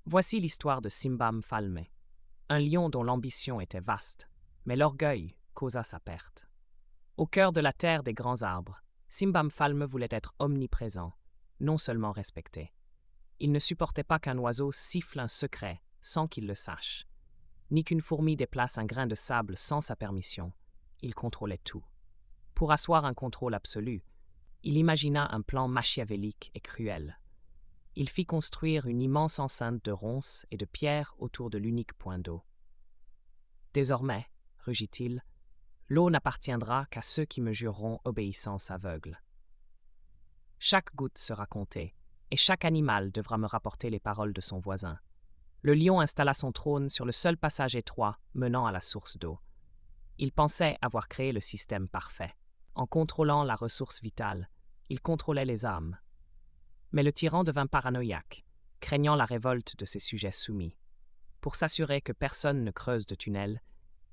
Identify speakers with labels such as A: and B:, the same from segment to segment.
A: Voici l'histoire de Simbam Falme, un lion dont l'ambition était vaste, mais l'orgueil causa sa perte. Au cœur de la terre des grands arbres, Simbam Falme voulait être omniprésent, non seulement respecté. Il ne supportait pas qu'un oiseau siffle un secret sans qu'il le sache, ni qu'une fourmi déplace un grain de sable sans sa permission. Il contrôlait tout. Pour asseoir un contrôle absolu, il imagina un plan machiavélique et cruel. Il fit construire une immense enceinte de ronces et de pierres autour de l'unique point d'eau. Désormais, rugit-il, l'eau n'appartiendra qu'à ceux qui me jureront obéissance aveugle. Chaque goutte sera comptée, et chaque animal devra me rapporter les paroles de son voisin. Le lion installa son trône sur le seul passage étroit menant à la source d'eau. Il pensait avoir créé le système parfait. En contrôlant la ressource vitale, il contrôlait les âmes. Mais le tyran devint paranoïaque, craignant la révolte de ses sujets soumis. Pour s'assurer que personne ne creuse de tunnel,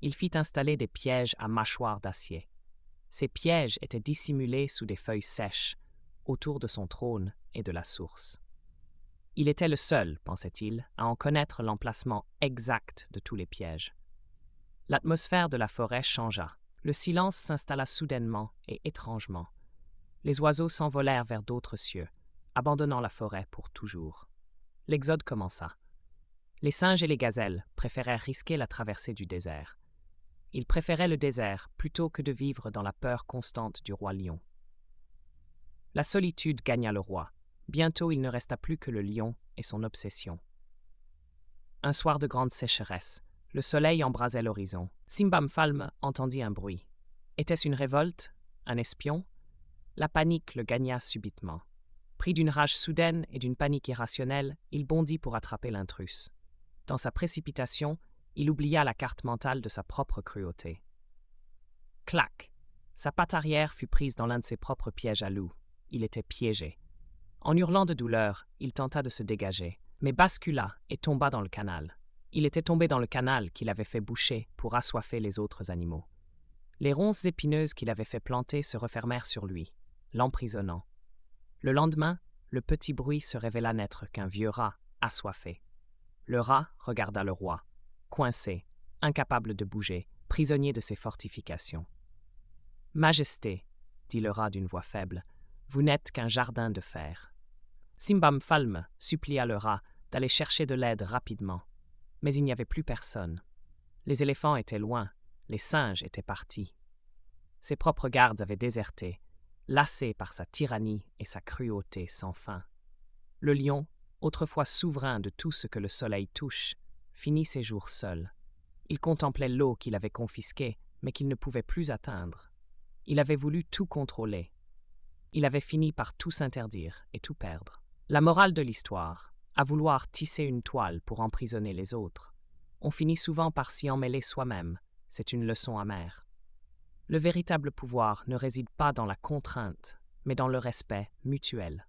A: il fit installer des pièges à mâchoires d'acier. Ces pièges étaient dissimulés sous des feuilles sèches, autour de son trône et de la source. Il était le seul, pensait-il, à en connaître l'emplacement exact de tous les pièges. L'atmosphère de la forêt changea. Le silence s'installa soudainement et étrangement. Les oiseaux s'envolèrent vers d'autres cieux, abandonnant la forêt pour toujours. L'exode commença. Les singes et les gazelles préférèrent risquer la traversée du désert. Ils préféraient le désert plutôt que de vivre dans la peur constante du roi lion. La solitude gagna le roi. Bientôt il ne resta plus que le lion et son obsession. Un soir de grande sécheresse, le soleil embrasait l'horizon. Simbam Falme entendit un bruit. Était-ce une révolte? Un espion? La panique le gagna subitement. Pris d'une rage soudaine et d'une panique irrationnelle, il bondit pour attraper l'intrus. Dans sa précipitation, il oublia la carte mentale de sa propre cruauté. Clac! Sa patte arrière fut prise dans l'un de ses propres pièges à loup. Il était piégé. En hurlant de douleur, il tenta de se dégager, mais bascula et tomba dans le canal. Il était tombé dans le canal qu'il avait fait boucher pour assoiffer les autres animaux. Les ronces épineuses qu'il avait fait planter se refermèrent sur lui, l'emprisonnant. Le lendemain, le petit bruit se révéla n'être qu'un vieux rat assoiffé. Le rat regarda le roi, coincé, incapable de bouger, prisonnier de ses fortifications. « Majesté, dit le rat d'une voix faible, vous n'êtes qu'un jardin de fer. » Simbam Falme supplia le rat d'aller chercher de l'aide rapidement. Mais il n'y avait plus personne. Les éléphants étaient loin, les singes étaient partis. Ses propres gardes avaient déserté, lassés par sa tyrannie et sa cruauté sans fin. Le lion, autrefois souverain de tout ce que le soleil touche, finit ses jours seul. Il contemplait l'eau qu'il avait confisquée, mais qu'il ne pouvait plus atteindre. Il avait voulu tout contrôler. Il avait fini par tout s'interdire et tout perdre. La morale de l'histoire, à vouloir tisser une toile pour emprisonner les autres, on finit souvent par s'y emmêler soi-même. C'est une leçon amère. Le véritable pouvoir ne réside pas dans la contrainte, mais dans le respect mutuel.